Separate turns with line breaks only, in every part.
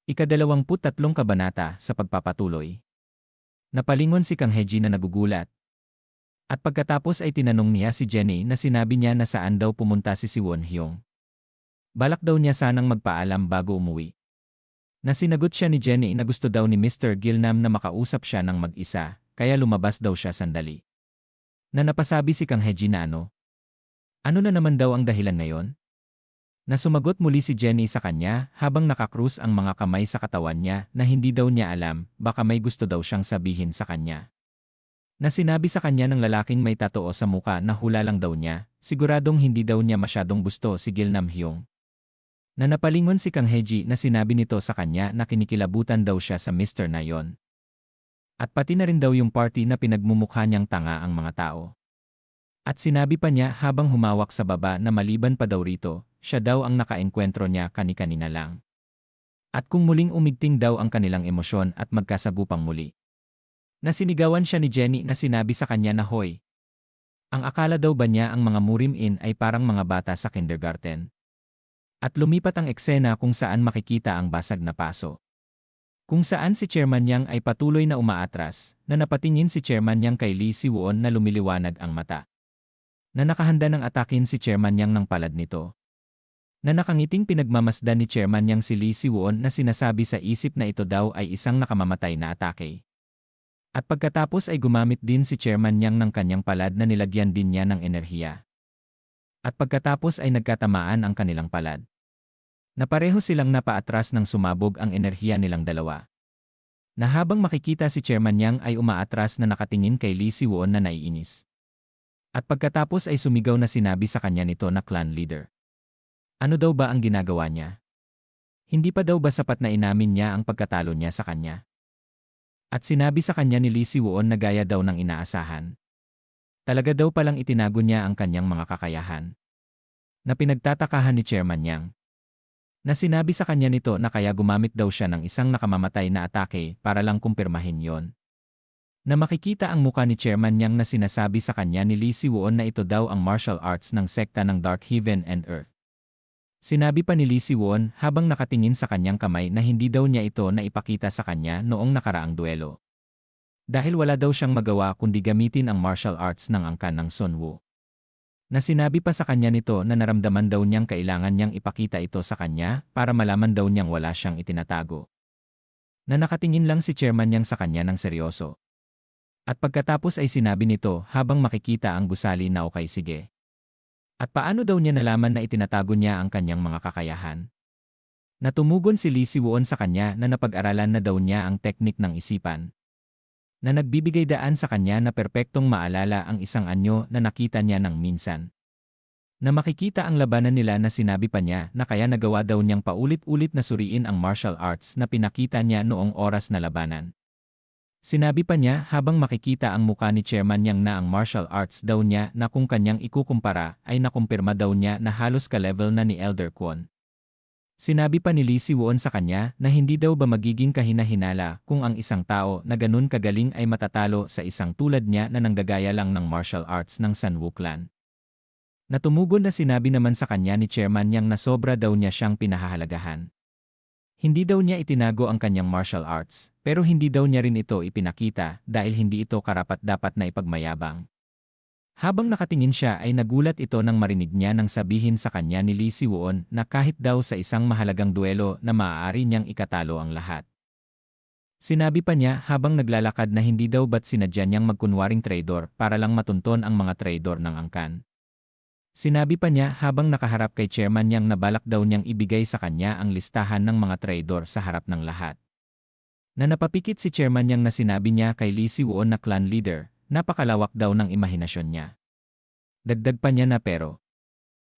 Ika-23 kabanata sa pagpapatuloy. Napalingon si Kang Heji na nagugulat. At pagkatapos ay tinanong niya si Jenny na sinabi niya na saan daw pumunta si Siwon Hyung. Balak daw niya sanang magpaalam bago umuwi. Nasinagot siya ni Jenny na gusto daw ni Mr. Gilnam na makausap siya ng mag-isa, kaya lumabas daw siya sandali. Na napasabi si Kang Heji na ano na naman daw ang dahilan ngayon? Nasumagot muli si Jenny sa kanya habang nakakrus ang mga kamay sa katawan niya na hindi daw niya alam, baka may gusto daw siyang sabihin sa kanya. Na sinabi sa kanya ng lalaking may tatoo sa muka na hula lang daw niya, siguradong hindi daw niya masyadong gusto si Gilnam Hyung. Na napalingon si Kang Heji na sinabi nito sa kanya na kinikilabutan daw siya sa Mr. na yon. At pati na rin daw yung party na pinagmumukha niyang tanga ang mga tao. At sinabi pa niya habang humawak sa baba na maliban pa daw rito, siya daw ang nakaengkwentro niya kani-kanina lang. At kung muling umigting daw ang kanilang emosyon at magkasagupang muli. Nasinigawan siya ni Jenny na sinabi sa kanya na hoy. Ang akala daw ba niya ang mga murim-in ay parang mga bata sa kindergarten? At lumipat ang eksena kung saan makikita ang basag na paso. Kung saan si Chairman Yang ay patuloy na umaatras, na napatingin si Chairman Yang kay Lee Siwon na lumiliwanag ang mata. Na nakahanda ng atakin si Chairman Yang ng palad nito. Na nakangiting pinagmamasdan ni Chairman Yang si Lee Siwon na sinasabi sa isip na ito daw ay isang nakamamatay na atake. At pagkatapos ay gumamit din si Chairman Yang ng kanyang palad na nilagyan din niya ng enerhiya. At pagkatapos ay nagkatamaan ang kanilang palad. Na pareho silang napaatras nang sumabog ang enerhiya nilang dalawa. Na habang makikita si Chairman Yang ay umaatras na nakatingin kay Lee Siwon na naiinis. At pagkatapos ay sumigaw na sinabi sa kanya nito na clan leader. Ano daw ba ang ginagawa niya? Hindi pa daw ba sapat na inamin niya ang pagkatalo niya sa kanya? At sinabi sa kanya ni Lee Siwon na gaya daw ng inaasahan. Talaga daw palang itinago niya ang kanyang mga kakayahan. Na pinagtatakahan ni Chairman Yang. Na sinabi sa kanya nito na kaya gumamit daw siya ng isang nakamamatay na atake para lang kumpirmahin yon. Na makikita ang muka ni Chairman Yang na sinasabi sa kanya ni Lee Siwon na ito daw ang martial arts ng sekta ng Dark Heaven and Earth. Sinabi pa ni Lee Siwon habang nakatingin sa kanyang kamay na hindi daw niya ito na ipakita sa kanya noong nakaraang duelo. Dahil wala daw siyang magawa kundi gamitin ang martial arts ng angkan ng Sun Woo. Na sinabi pa sa kanya nito na naramdaman daw niyang kailangan niyang ipakita ito sa kanya para malaman daw niyang wala siyang itinatago. Na nakatingin lang si Chairman Yang sa kanya ng seryoso. At pagkatapos ay sinabi nito habang makikita ang gusali na okay sige. At paano daw niya nalaman na itinatago niya ang kanyang mga kakayahan? Natumugon si Lee Siwon sa kanya na napag-aralan na daw niya ang teknik ng isipan. Na nagbibigay daan sa kanya na perpektong maalala ang isang anyo na nakita niya ng minsan. Na makikita ang labanan nila na sinabi pa niya na kaya nagawa daw niyang paulit-ulit na suriin ang martial arts na pinakita niya noong oras na labanan. Sinabi pa niya habang makikita ang muka ni Chairman Yang na ang martial arts daw niya na kung kanyang ikukumpara ay nakumpirma daw niya na halos ka-level na ni Elder Kwon. Sinabi pa ni Lee Siwon sa kanya na hindi daw ba magiging kahina-hinala kung ang isang tao na ganun kagaling ay matatalo sa isang tulad niya na nanggagaya lang ng martial arts ng Sun Woo clan. Natumugon na sinabi naman sa kanya ni Chairman Yang na sobra daw niya siyang pinahahalagahan. Hindi daw niya itinago ang kanyang martial arts, pero hindi daw niya rin ito ipinakita dahil hindi ito karapat-dapat na ipagmayabang. Habang nakatingin siya ay nagulat ito nang marinig niya nang sabihin sa kanya ni Lee Siwon na kahit daw sa isang mahalagang duelo na maaari niyang ikatalo ang lahat. Sinabi pa niya habang naglalakad na hindi daw ba't sinadya niyang magkunwaring traidor para lang matunton ang mga traidor ng angkan. Sinabi pa niya habang nakaharap kay Chairman Yang na balak daw niyang ibigay sa kanya ang listahan ng mga traidor sa harap ng lahat. Na napapikit si Chairman Yang na sinabi niya kay Lee Siwon na clan leader, napakalawak daw ng imahinasyon niya. Dagdag pa niya na pero,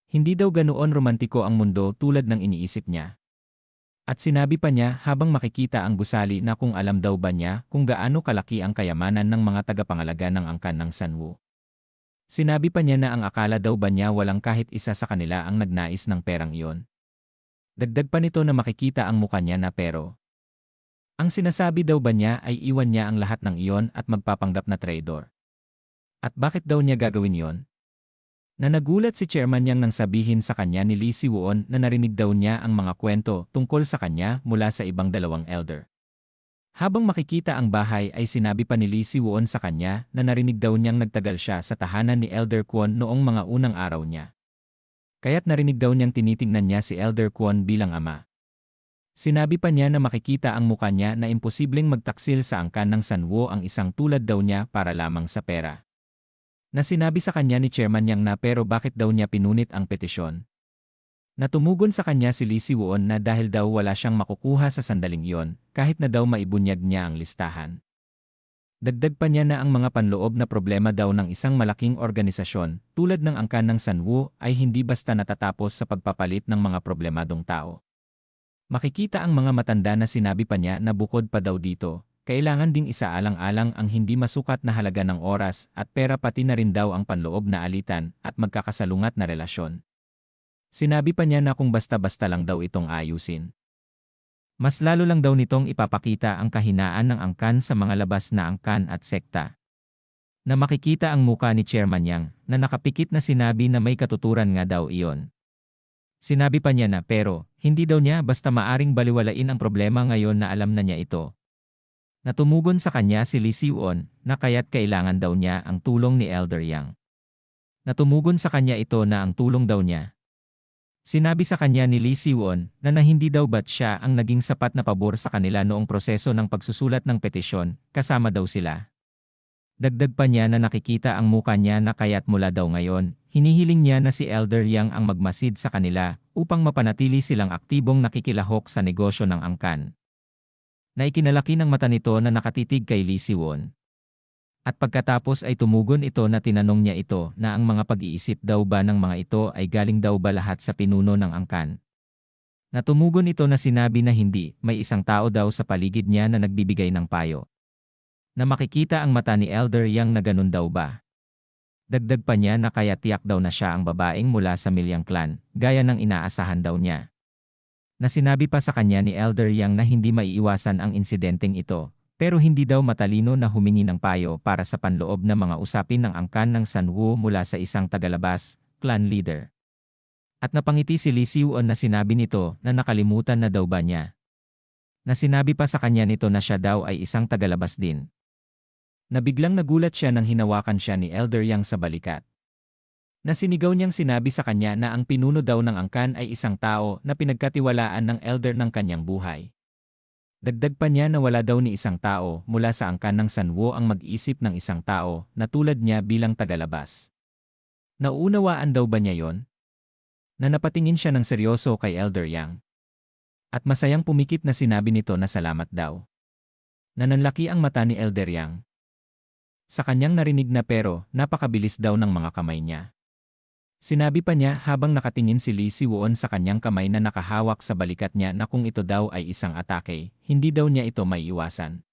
hindi daw ganoon romantiko ang mundo tulad ng iniisip niya. At sinabi pa niya habang makikita ang gusali na kung alam daw ba niya kung gaano kalaki ang kayamanan ng mga tagapangalaga ng angkan ng Sun Woo. Sinabi pa niya na ang akala daw ba niya walang kahit isa sa kanila ang nagnais ng perang iyon. Dagdag pa nito na makikita ang mukha niya na pero. Ang sinasabi daw ba niya ay iwan niya ang lahat ng iyon at magpapanggap na traidor. At bakit daw niya gagawin iyon? Na nagulat si Chairman Yang nang sabihin sa kanya ni Lee Si-won na narinig daw niya ang mga kwento tungkol sa kanya mula sa ibang dalawang elder. Habang makikita ang bahay ay sinabi pa ni Lee Si-won sa kanya na narinig daw niyang nagtagal siya sa tahanan ni Elder Kwon noong mga unang araw niya. Kaya't narinig daw niyang tinitingnan niya si Elder Kwon bilang ama. Sinabi pa niya na makikita ang muka niya na imposibleng magtaksil sa angkan ng Sanwo ang isang tulad daw niya para lamang sa pera. Na sinabi sa kanya ni Chairman Yang na pero bakit daw niya pinunit ang petisyon. Natumugon sa kanya si Lee Si-won na dahil daw wala siyang makukuha sa sandaling iyon, kahit na daw maibunyag niya ang listahan. Dagdag pa niya na ang mga panloob na problema daw ng isang malaking organisasyon, tulad ng angkan ng Sanwo, ay hindi basta natatapos sa pagpapalit ng mga problemadong tao. Makikita ang mga matanda na sinabi pa niya na bukod pa daw dito, kailangan ding isaalang-alang ang hindi masukat na halaga ng oras at pera pati na rin daw ang panloob na alitan at magkakasalungat na relasyon. Sinabi pa niya na kung basta-basta lang daw itong ayusin, mas lalo lang daw nitong ipapakita ang kahinaan ng angkan sa mga labas na angkan at sekta. Na makikita ang muka ni Chairman Yang na nakapikit na sinabi na may katuturan nga daw iyon. Sinabi pa niya na pero hindi daw niya basta maaring baliwalain ang problema ngayon na alam na niya ito. Natumugon sa kanya si Lee Si-won na kaya't kailangan daw niya ang tulong ni Elder Yang. Natumugon sa kanya ito na ang tulong daw niya. Sinabi sa kanya ni Lee Si-won na hindi daw ba't siya ang naging sapat na pabor sa kanila noong proseso ng pagsusulat ng petisyon, kasama daw sila. Dagdag pa niya na nakikita ang muka niya na kaya't mula daw ngayon, hinihiling niya na si Elder Yang ang magmasid sa kanila upang mapanatili silang aktibong nakikilahok sa negosyo ng angkan. Na ikinalaki ng mata nito na nakatitig kay Lee Si-won. At pagkatapos ay tumugon ito na tinanong niya ito na ang mga pag-iisip daw ba ng mga ito ay galing daw ba lahat sa pinuno ng angkan. Natumugon ito na sinabi na hindi, may isang tao daw sa paligid niya na nagbibigay ng payo. Na makikita ang mata ni Elder Yang na ganun daw ba. Dagdag pa niya na kaya tiyak daw na siya ang babaeng mula sa Milyang Clan, gaya ng inaasahan daw niya. Na sinabi pa sa kanya ni Elder Yang na hindi maiiwasan ang insidenteng ito, pero hindi daw matalino na humingi ng payo para sa panloob na mga usapin ng angkan ng Sanwo mula sa isang tagalabas, clan leader. At napangiti si Lee Si-won na sinabi nito na nakalimutan na daw ba niya. Na sinabi pa sa kanya nito na siya daw ay isang tagalabas din. Na biglang nagulat siya nang hinawakan siya ni Elder Yang sa balikat. Na sinigaw niyang sinabi sa kanya na ang pinuno daw ng angkan ay isang tao na pinagkatiwalaan ng elder ng kanyang buhay. Dagdag pa niya na wala daw ni isang tao mula sa angkan ng Sanwo ang mag-isip ng isang tao na tulad niya bilang tagalabas. Nauunawaan daw ba niya yon? Na napatingin siya ng seryoso kay Elder Yang. At masayang pumikit na sinabi nito na salamat daw. Na nanlaki ang mata ni Elder Yang. Sa kanyang narinig na pero napakabilis daw ng mga kamay niya. Sinabi pa niya habang nakatingin si Lee Si-won sa kanyang kamay na nakahawak sa balikat niya na kung ito daw ay isang atake, hindi daw niya ito maiiwasan.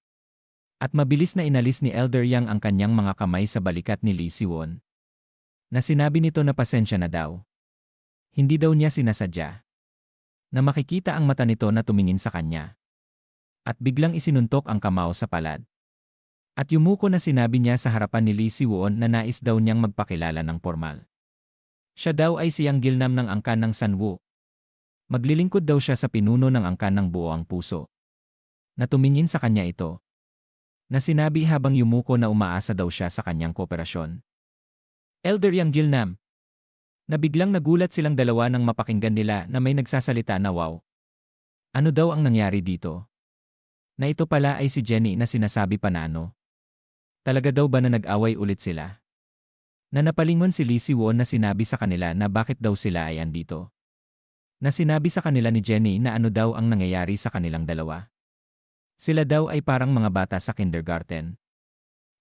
At mabilis na inalis ni Elder Yang ang kanyang mga kamay sa balikat ni Lee Si-won. Na sinabi nito na pasensya na daw. Hindi daw niya sinasadya. Na makikita ang mata nito na tumingin sa kanya. At biglang isinuntok ang kamao sa palad. At yumuko na sinabi niya sa harapan ni Lee Si-won na nais daw niyang magpakilala ng formal. Siya daw ay siyang gilnam ng angkan ng Sanwo. Maglilingkod daw siya sa pinuno ng angkan ng buong puso. Na tumingin sa kanya ito. Na sinabi habang yumuko na umaasa daw siya sa kanyang kooperasyon. Elder Yang Gilnam. Na biglang nagulat silang dalawa nang mapakinggan nila na may nagsasalita na wow. Ano daw ang nangyari dito? Na ito pala ay si Jenny na sinasabi pa na ano. Talaga daw ba na nag-away ulit sila? Na napalingon si Lee Si-won na sinabi sa kanila na bakit daw sila ay andito. Na sinabi sa kanila ni Jenny na ano daw ang nangyayari sa kanilang dalawa. Sila daw ay parang mga bata sa kindergarten.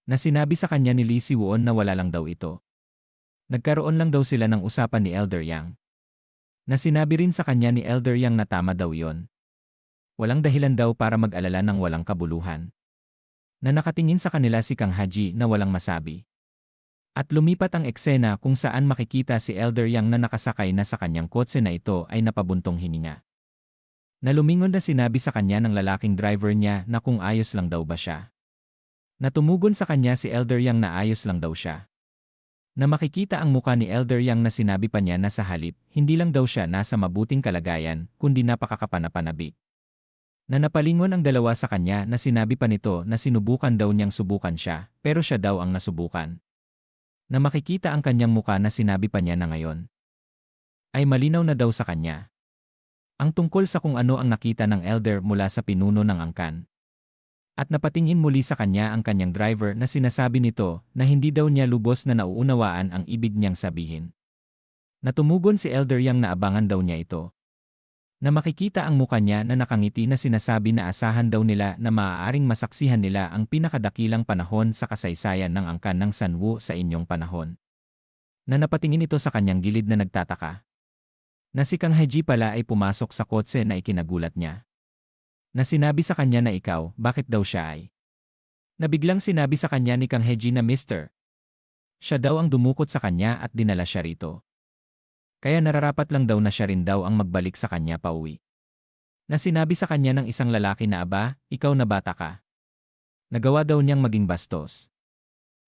Na sinabi sa kanya ni Lee Si-won na wala lang daw ito. Nagkaroon lang daw sila ng usapan ni Elder Yang. Na sinabi rin sa kanya ni Elder Yang na tama daw yon. Walang dahilan daw para mag-alala ng walang kabuluhan. Na nakatingin sa kanila si Kang Haji na walang masabi. At lumipat ang eksena kung saan makikita si Elder Yang na nakasakay na sa kanyang kotse na ito ay napabuntong hininga. Na lumingon na sinabi sa kanya ng lalaking driver niya na kung ayos lang daw ba siya. Na tumugon sa kanya si Elder Yang na ayos lang daw siya. Na makikita ang muka ni Elder Yang na sinabi pa niya na sa halip, hindi lang daw siya nasa mabuting kalagayan, kundi napakakapanapanabik. Na napalingon ang dalawa sa kanya na sinabi pa nito na sinubukan daw niyang subukan siya, pero siya daw ang nasubukan. Na makikita ang kanyang muka na sinabi pa niya na ngayon ay malinaw na daw sa kanya. Ang tungkol sa kung ano ang nakita ng Elder mula sa pinuno ng angkan. At napatingin muli sa kanya ang kanyang driver na sinasabi nito na hindi daw niya lubos na nauunawaan ang ibig niyang sabihin. Natumugon si Elder Yang na abangan daw niya ito. Na makikita ang muka niya na nakangiti na sinasabi na asahan daw nila na maaaring masaksihan nila ang pinakadakilang panahon sa kasaysayan ng angkan ng Sanwo sa inyong panahon. Na napatingin ito sa kanyang gilid na nagtataka. Na si Kang Heji pala ay pumasok sa kotse na ikinagulat niya. Na sinabi sa kanya na ikaw, bakit daw siya ay? Na biglang sinabi sa kanya ni Kang Heji na Mr. Siya daw ang dumukot sa kanya at dinala siya rito. Kaya nararapat lang daw na siya rin daw ang magbalik sa kanya pauwi. Na sinabi sa kanya ng isang lalaki na aba, ikaw na bata ka. Nagawa daw niyang maging bastos.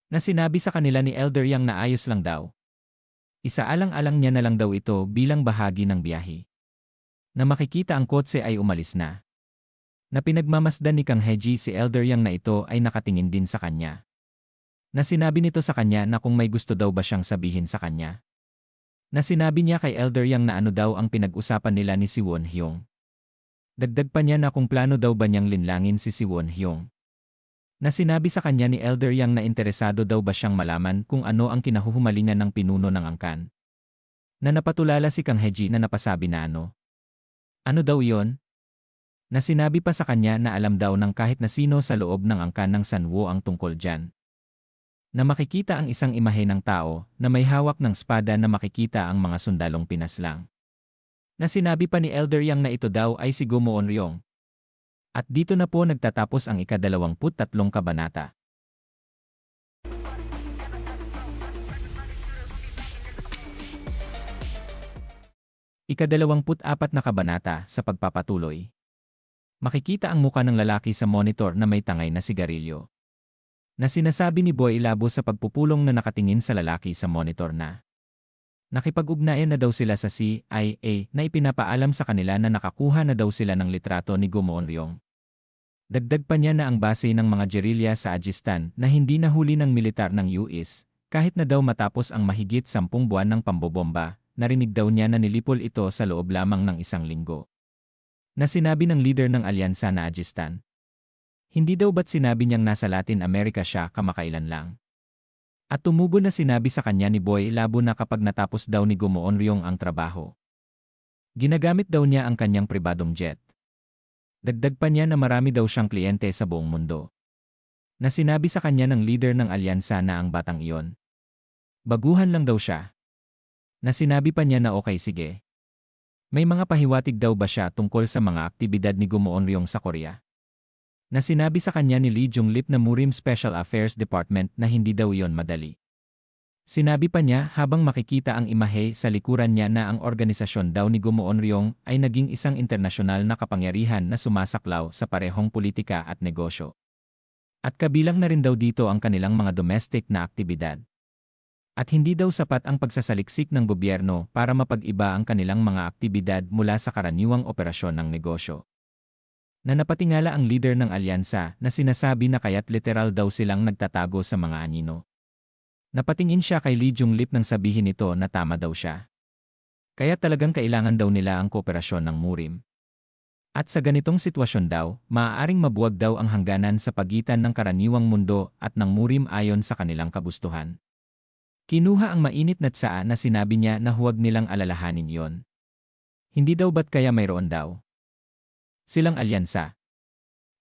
Na sinabi sa kanila ni Elder Yang na ayos lang daw. Isaalang-alang niya na lang daw ito bilang bahagi ng biyahe. Na makikita ang kotse ay umalis na. Na pinagmamasdan ni Kang Heji si Elder Yang na ito ay nakatingin din sa kanya. Na sinabi nito sa kanya na kung may gusto daw ba siyang sabihin sa kanya. Na sinabi niya kay Elder Yang na ano daw ang pinag-usapan nila ni si Won Hyung. Dagdag pa niya na kung plano daw ba niyang linlangin si Won Hyung. Na sinabi sa kanya ni Elder Yang na interesado daw ba siyang malaman kung ano ang kinahuhumalingan ng pinuno ng angkan. Na napatulala si Kang Heji na napasabi na ano. Ano daw yon? Na sinabi pa sa kanya na alam daw ng kahit na sino sa loob ng angkan ng Sanwo ang tungkol dyan. Na makikita ang isang imahe ng tao na may hawak ng espada na makikita ang mga sundalong pinaslang. Na sinabi pa ni Elder Yang na ito daw ay si Gomoon Ryong. At dito na po nagtatapos ang ika-23 kabanata. Ika-24 na kabanata sa pagpapatuloy. Makikita ang muka ng lalaki sa monitor na may tangay na sigarilyo. Na sinasabi ni Boy Labo sa pagpupulong na nakatingin sa lalaki sa monitor na nakipag-ugnayan na daw sila sa CIA na ipinapaalam sa kanila na nakakuha na daw sila ng litrato ni Gomoon Ryong. Dagdag pa niya na ang base ng mga gerilya sa Ajistan na hindi nahuli ng militar ng US, kahit na daw matapos ang mahigit 10 buwan ng pambobomba, narinig daw niya na nilipol ito sa loob lamang ng 1 linggo. Na sinabi ng leader ng alyansa na Ajistan. Hindi daw ba't sinabi niyang nasa Latin America siya kamakailan lang. At tumugon na sinabi sa kanya ni Boy Labo na kapag natapos daw ni Gomoon Ryong ang trabaho, ginagamit daw niya ang kanyang pribadong jet. Dagdag pa niya na marami daw siyang kliyente sa buong mundo. Na sinabi sa kanya ng leader ng alyansa na ang batang iyon. Baguhan lang daw siya. Na sinabi pa niya na okay sige. May mga pahiwatig daw ba siya tungkol sa mga aktibidad ni Gomoon Ryong sa Korea? Na sinabi sa kanya ni Lee Jung-lip na Murim Special Affairs Department na hindi daw iyon madali. Sinabi pa niya habang makikita ang imahe sa likuran niya na ang organisasyon daw ni Gomoon Ryong ay naging isang internasyonal na kapangyarihan na sumasaklaw sa parehong politika at negosyo. At kabilang na rin daw dito ang kanilang mga domestic na aktibidad. At hindi daw sapat ang pagsasaliksik ng gobyerno para mapag-iba ang kanilang mga aktibidad mula sa karaniwang operasyon ng negosyo. Na napatingala ang leader ng alyansa na sinasabi na kaya't literal daw silang nagtatago sa mga anino. Napatingin siya kay Lee Jung-lip nang sabihin nito na tama daw siya. Kaya talagang kailangan daw nila ang kooperasyon ng Murim. At sa ganitong sitwasyon daw, maaaring mabuwag daw ang hangganan sa pagitan ng karaniwang mundo at ng Murim ayon sa kanilang kagustuhan. Kinuha ang mainit na tsaa na sinabi niya na huwag nilang alalahanin yon. Hindi daw ba't kaya mayroon daw silang alyansa?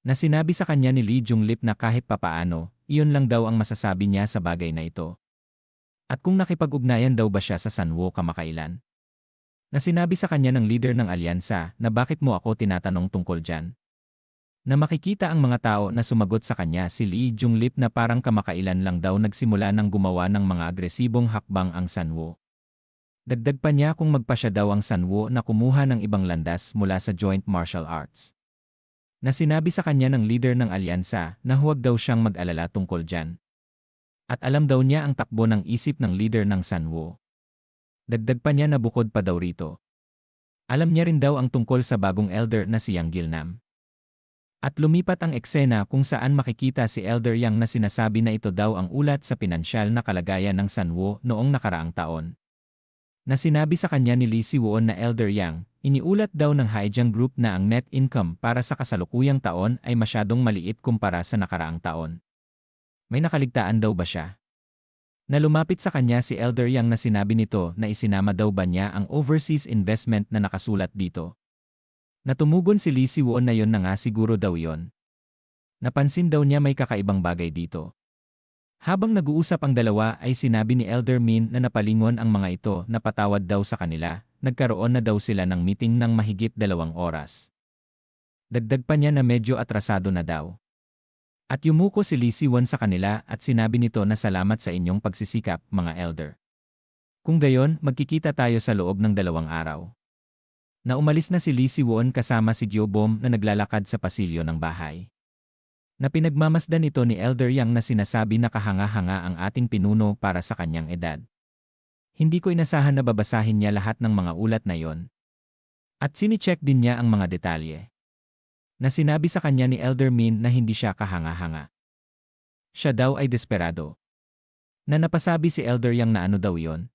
Na sinabi sa kanya ni Lee Jung-lip na kahit papaano, iyon lang daw ang masasabi niya sa bagay na ito. At kung nakipag-ugnayan daw ba siya sa Sanwo kamakailan? Na sinabi sa kanya ng leader ng alyansa na bakit mo ako tinatanong tungkol dyan? Na makikita ang mga tao na sumagot sa kanya si Lee Jung-lip na parang kamakailan lang daw nagsimula ng gumawa ng mga agresibong hakbang ang Sanwo. Dagdag pa niya kung magpasya daw ang Sanwo na kumuha ng ibang landas mula sa Joint Martial Arts. Na sinabi sa kanya ng leader ng alyansa na huwag daw siyang mag-alala tungkol dyan. At alam daw niya ang takbo ng isip ng leader ng Sanwo. Dagdag pa niya na bukod pa daw rito. Alam niya rin daw ang tungkol sa bagong elder na si Yang Gilnam. At lumipat ang eksena kung saan makikita si Elder Yang na sinasabi na ito daw ang ulat sa pinansyal na kalagayan ng Sanwo noong nakaraang taon. Na sinabi sa kanya ni Lee Si-won na Elder Yang, iniulat daw ng Haejang Group na ang net income para sa kasalukuyang taon ay masyadong maliit kumpara sa nakaraang taon. May nakaligtaan daw ba siya? Na lumapit sa kanya si Elder Yang na sinabi nito na isinama daw ba niya ang overseas investment na nakasulat dito. Natumugon si Lee Si-won na yon na nga siguro daw yon. Napansin daw niya may kakaibang bagay dito. Habang nag-uusap ang dalawa ay sinabi ni Elder Min na napalingon ang mga ito na patawad daw sa kanila, nagkaroon na daw sila ng meeting ng mahigit 2 oras. Dagdag pa niya na medyo atrasado na daw. At yumuko si Lee Si-won sa kanila at sinabi nito na salamat sa inyong pagsisikap, mga elder. Kung gayon, magkikita tayo sa loob ng 2 araw. Na umalis na si Lee Si-won kasama si Gyo-bom na naglalakad sa pasilyo ng bahay. Na pinagmamasdan ito ni Elder Yang na sinasabi na kahanga-hanga ang ating pinuno para sa kanyang edad. Hindi ko inasahan na babasahin niya lahat ng mga ulat na yon. At sini-check din niya ang mga detalye. Na sinabi sa kanya ni Elder Min na hindi siya kahanga-hanga. Siya daw ay desperado. Na napasabi si Elder Yang na ano daw yon.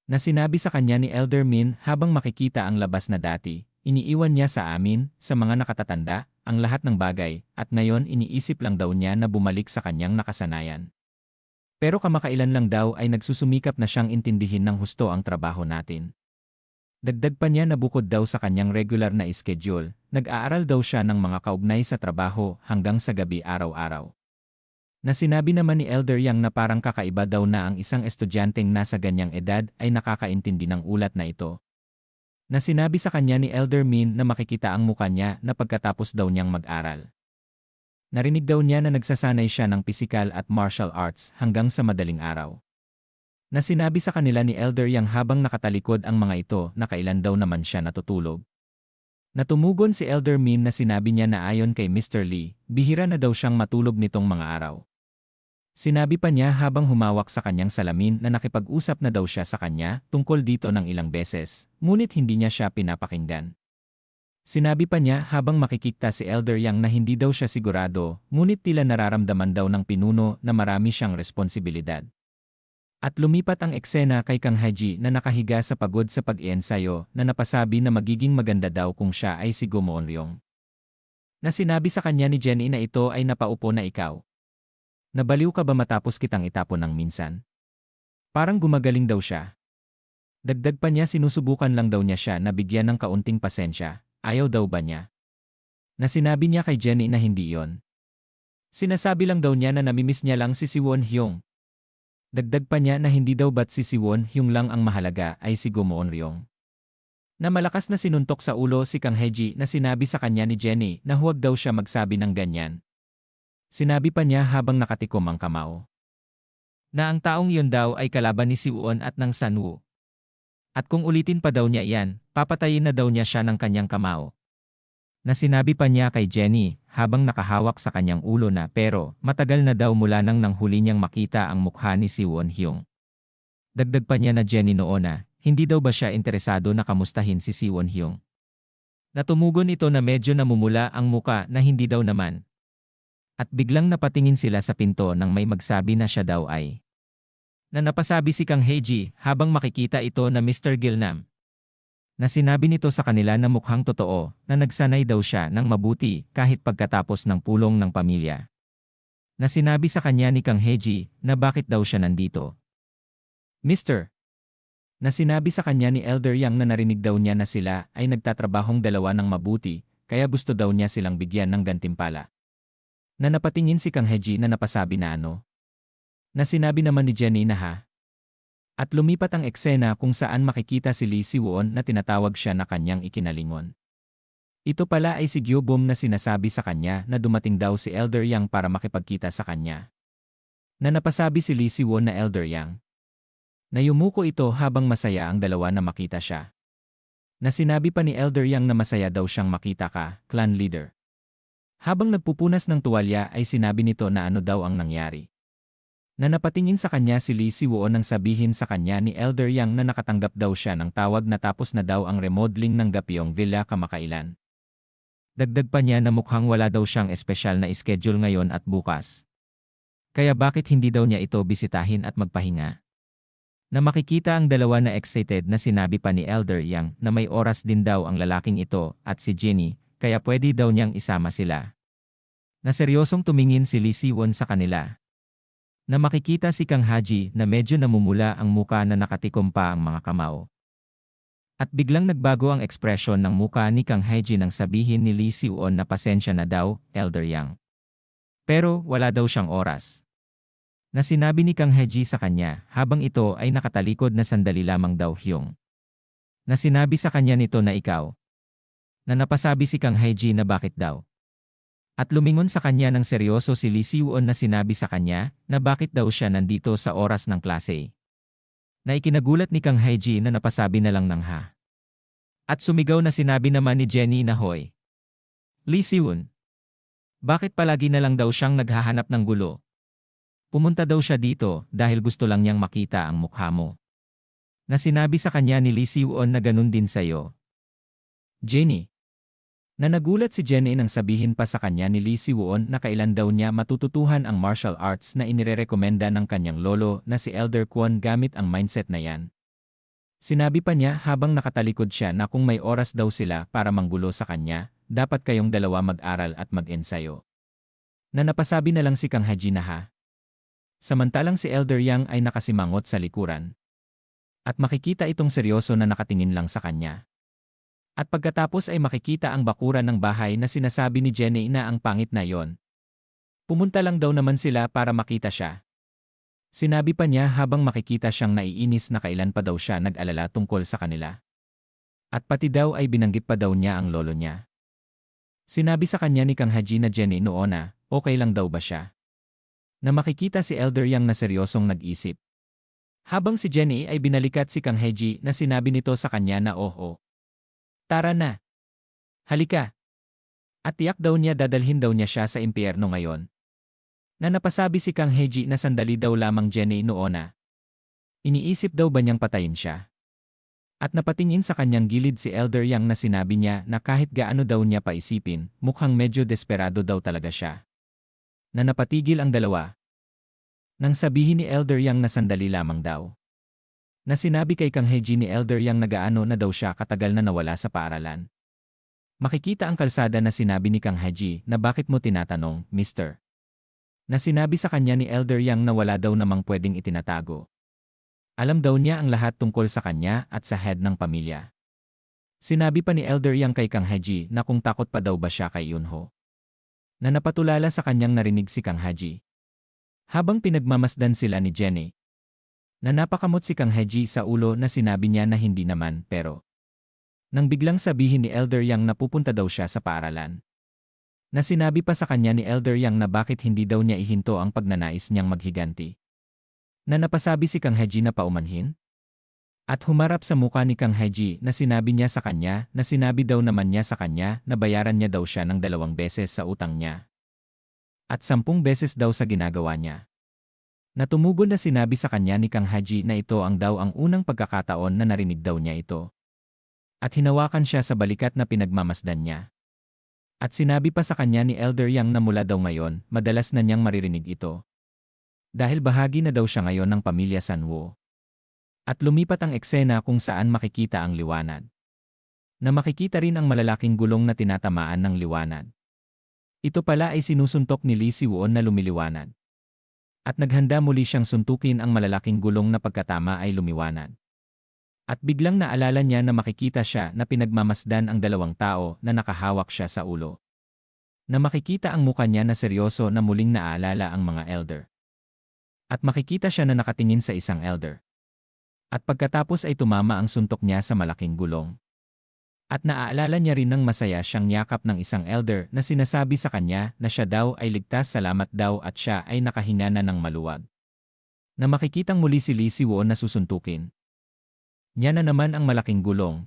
Na sinabi sa kanya ni Elder Min habang makikita ang labas na dati, iniiwan niya sa amin, sa mga nakatatanda, ang lahat ng bagay, at ngayon iniisip lang daw niya na bumalik sa kanyang nakasanayan. Pero kamakailan lang daw ay nagsusumikap na siyang intindihin ng husto ang trabaho natin. Dagdag pa niya na bukod daw sa kanyang regular na schedule, nag-aaral daw siya ng mga kaugnay sa trabaho hanggang sa gabi araw-araw. Na sinabi naman ni Elder Yang na parang kakaiba daw na ang isang estudyanteng nasa ganyang edad ay nakakaintindi ng ulat na ito. Na sinabi sa kanya ni Elder Min na makikita ang muka niya na pagkatapos daw niyang mag-aral. Narinig daw niya na nagsasanay siya ng pisikal at martial arts hanggang sa madaling araw. Na sinabi sa kanila ni Elder Yang habang nakatalikod ang mga ito na kailan daw naman siya natutulog. Natumugon si Elder Min na sinabi niya na ayon kay Mr. Lee, bihira na daw siyang matulog nitong mga araw. Sinabi pa niya habang humawak sa kanyang salamin na nakipag-usap na daw siya sa kanya tungkol dito ng ilang beses, ngunit hindi niya siya pinapakinggan. Sinabi pa niya habang makikita si Elder Yang na hindi daw siya sigurado, ngunit tila nararamdaman daw ng pinuno na marami siyang responsibilidad. At lumipat ang eksena kay Kang Hae-ji na nakahiga sa pagod sa pag-iensayo na napasabi na magiging maganda daw kung siya ay si Go Moon-ryong. Na sinabi sa kanya ni Jenny na ito ay napaupo na ikaw. Nabaliw ka ba matapos kitang itapon ng minsan? Parang gumagaling daw siya. Dagdag pa niya sinusubukan lang daw niya siya na bigyan ng kaunting pasensya, ayaw daw ba niya? Na sinabi niya kay Jenny na hindi yon. Sinasabi lang daw niya na namimiss niya lang si Won Hyung. Dagdag pa niya na hindi daw ba't si Won Hyung lang ang mahalaga ay si Go Moon-ryong. Na malakas na sinuntok sa ulo si Kang Hae-ji na sinabi sa kanya ni Jenny na huwag daw siya magsabi ng ganyan. Sinabi pa niya habang nakatikom ang kamao. Na ang taong iyon daw ay kalaban ni Si-won at ng Sanwo. At kung ulitin pa daw niya iyan, papatayin na daw niya siya ng kanyang kamao. Na sinabi pa niya kay Jenny habang nakahawak sa kanyang ulo na pero matagal na daw mula nang huli niyang makita ang mukha ni si Won Hyung. Dagdag pa niya na Jenny noon na hindi daw ba siya interesado na kamustahin si Won Hyung. Natumugon ito na medyo namumula ang muka na hindi daw naman. At biglang napatingin sila sa pinto nang may magsabi na siya daw ay. Na napasabi si Kang Hae-ji habang makikita ito na Mr. Gilnam. Na sinabi nito sa kanila na mukhang totoo na nagsanay daw siya ng mabuti kahit pagkatapos ng pulong ng pamilya. Na sinabi sa kanya ni Kang Hae-ji na bakit daw siya nandito. Mr. Na sinabi sa kanya ni Elder Yang na narinig daw niya na sila ay nagtatrabahong dalawa ng mabuti kaya gusto daw niya silang bigyan ng gantimpala. Na napatingin si Kang Hae-ji na napasabi na ano. Na sinabi naman ni Jenny na ha. At lumipat ang eksena kung saan makikita si Lee Si-won na tinatawag siya na kanyang ikinalingon. Ito pala ay si Gyo-bom na sinasabi sa kanya na dumating daw si Elder Yang para makipagkita sa kanya. Na napasabi si Lee Si-won na Elder Yang. Na yumuko ito habang masaya ang dalawa na makita siya. Na sinabi pa ni Elder Yang na masaya daw siyang makita ka, clan leader. Habang nagpupunas ng tuwalya ay sinabi nito na ano daw ang nangyari. Na napatingin sa kanya si Lee Si-won nang sabihin sa kanya ni Elder Yang na nakatanggap daw siya ng tawag na tapos na daw ang remodeling ng Gapyeong Villa kamakailan. Dagdag pa niya na mukhang wala daw siyang espesyal na schedule ngayon at bukas. Kaya bakit hindi daw niya ito bisitahin at magpahinga? Na makikita ang dalawa na excited na sinabi pa ni Elder Yang na may oras din daw ang lalaking ito at si Jenny, kaya pwede daw niyang isama sila. Na seryosong tumingin si Lee Si-won sa kanila. Na makikita si Kang Haji na medyo namumula ang muka na nakatikom pa ang mga kamao. At biglang nagbago ang ekspresyon ng muka ni Kang Haji nang sabihin ni Lee Si-won na pasensya na daw, Elder Yang. Pero wala daw siyang oras. Na sinabi ni Kang Haji sa kanya habang ito ay nakatalikod na sandali lamang daw Hyung. Na sinabi sa kanya nito na ikaw. Na napasabi si Kang Haji na bakit daw. At lumingon sa kanya ng seryoso si Lee Si-won na sinabi sa kanya na bakit daw siya nandito sa oras ng klase. Na ikinagulat ni Kang Haji na napasabi na lang ng ha. At sumigaw na sinabi naman ni Jenny na hoy. Lee Si-won. Bakit palagi na lang daw siyang naghahanap ng gulo? Pumunta daw siya dito dahil gusto lang niyang makita ang mukha mo. Na sinabi sa kanya ni Lee Si-won na ganun din sa'yo. Jenny. Na nagulat si Jenny nang sabihin pa sa kanya ni Lee Si-won na kailan daw niya matututuhan ang martial arts na inirerekomenda ng kanyang lolo na si Elder Kwon gamit ang mindset na yan. Sinabi pa niya habang nakatalikod siya na kung may oras daw sila para manggulo sa kanya, dapat kayong dalawa mag-aral at mag-ensayo. Na napasabi na lang si Kang Haji na ha. Samantalang si Elder Yang ay nakasimangot sa likuran. At makikita itong seryoso na nakatingin lang sa kanya. At pagkatapos ay makikita ang bakuran ng bahay na sinasabi ni Jenny na ang pangit na yon. Pumunta lang daw naman sila para makita siya. Sinabi pa niya habang makikita siyang naiinis na kailan pa daw siya nag-alala tungkol sa kanila. At pati daw ay binanggit pa daw niya ang lolo niya. Sinabi sa kanya ni Kang Haji na Jenny noon na, okay lang daw ba siya? Na makikita si Elder Yang na seryosong nag-isip. Habang si Jenny ay binalikat si Kang Haji na sinabi nito sa kanya na oo. Tara na. Halika. At tiyak daw niya dadalhin daw niya siya sa impyerno ngayon. Na napasabi si Kang Haji na sandali daw lamang Jenny noon na. Iniisip daw ba niyang patayin siya? At napatingin sa kanyang gilid si Elder Yang na sinabi niya na kahit gaano daw niya paisipin, mukhang medyo desperado daw talaga siya. Na napatigil ang dalawa. Nang sabihin ni Elder Yang na sandali lamang daw. Na sinabi kay Kang Haji ni Elder Yang na gaano na daw siya katagal na nawala sa paaralan. Makikita ang kalsada na sinabi ni Kang Haji na bakit mo tinatanong, Mr. Na sinabi sa kanya ni Elder Yang na wala daw namang pwedeng itinatago. Alam daw niya ang lahat tungkol sa kanya at sa head ng pamilya. Sinabi pa ni Elder Yang kay Kang Haji na kung takot pa daw ba siya kay Yunho. Na napatulala sa kanyang narinig si Kang Haji. Habang pinagmamasdan sila ni Jenny. Na napakamot si Kang Haji sa ulo na sinabi niya na hindi naman pero. Nang biglang sabihin ni Elder Yang na pupunta daw siya sa paaralan. Na sinabi pa sa kanya ni Elder Yang na bakit hindi daw niya ihinto ang pagnanais niyang maghiganti. Na napasabi si Kang Haji na paumanhin. At humarap sa muka ni Kang Haji na sinabi niya sa kanya na sinabi daw naman niya sa kanya na bayaran niya daw siya ng 2 beses sa utang niya. At 10 beses daw sa ginagawa niya. Natumugon na sinabi sa kanya ni Kang Haji na ito ang daw ang unang pagkakataon na narinig daw niya ito. At hinawakan siya sa balikat na pinagmamasdan niya. At sinabi pa sa kanya ni Elder Yang na mula daw ngayon, madalas na niyang maririnig ito. Dahil bahagi na daw siya ngayon ng pamilya Sanwo. At lumipat ang eksena kung saan makikita ang liwanag. Na makikita rin ang malalaking gulong na tinatamaan ng liwanag. Ito pala ay sinusuntok ni Lee Si-won na lumiliwanag. At naghanda muli siyang suntukin ang malalaking gulong na pagkatama ay lumiwanag. At biglang naalala niya na makikita siya na pinagmamasdan ang 2 tao na nakahawak siya sa ulo. Na makikita ang muka niya na seryoso na muling naaalala ang mga elder. At makikita siya na nakatingin sa isang elder. At pagkatapos ay tumama ang suntok niya sa malaking gulong. At naaalala niya rin ng masaya siyang yakap ng isang elder na sinasabi sa kanya na siya daw ay ligtas, salamat daw at siya ay nakahinga na ng maluwag. Na makikitang muli si Lee Si-won na susuntukin. Niya na naman ang malaking gulong.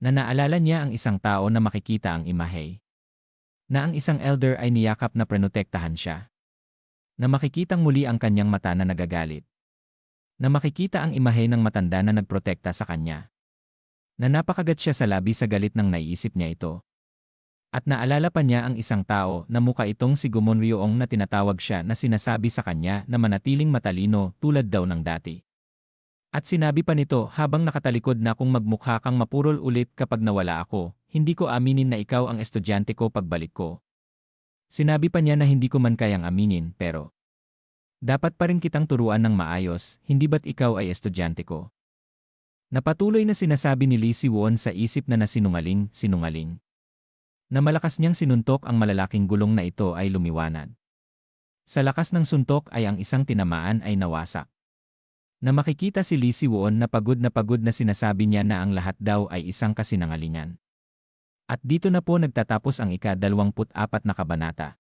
Na naalala niya ang isang tao na makikita ang imahe. Na ang isang elder ay niyakap na prenotektahan siya. Na makikitang muli ang kanyang mata na nagagalit. Na makikita ang imahe ng matanda na nagprotekta sa kanya. Na napakagat siya sa labi sa galit nang naiisip niya ito. At naalala pa niya ang isang tao na mukha itong si Gumon Ryoong na tinatawag siya na sinasabi sa kanya na manatiling matalino tulad daw ng dati. At sinabi pa nito habang nakatalikod na kung magmukha kang mapurol ulit kapag nawala ako, hindi ko aminin na ikaw ang estudyante ko pagbalik ko. Sinabi pa niya na hindi ko man kayang aminin pero dapat pa rin kitang turuan ng maayos, hindi ba't ikaw ay estudyante ko? Napatuloy na sinasabi ni Lee Si-won sa isip na sinungaling. Na malakas niyang sinuntok ang malalaking gulong na ito ay lumiwanag. Sa lakas ng suntok ay ang isang tinamaan ay nawasak. Na makikita si Lee Si-won na pagod na sinasabi niya na ang lahat daw ay isang kasinungalingan. At dito na po nagtatapos ang ika-24 na kabanata.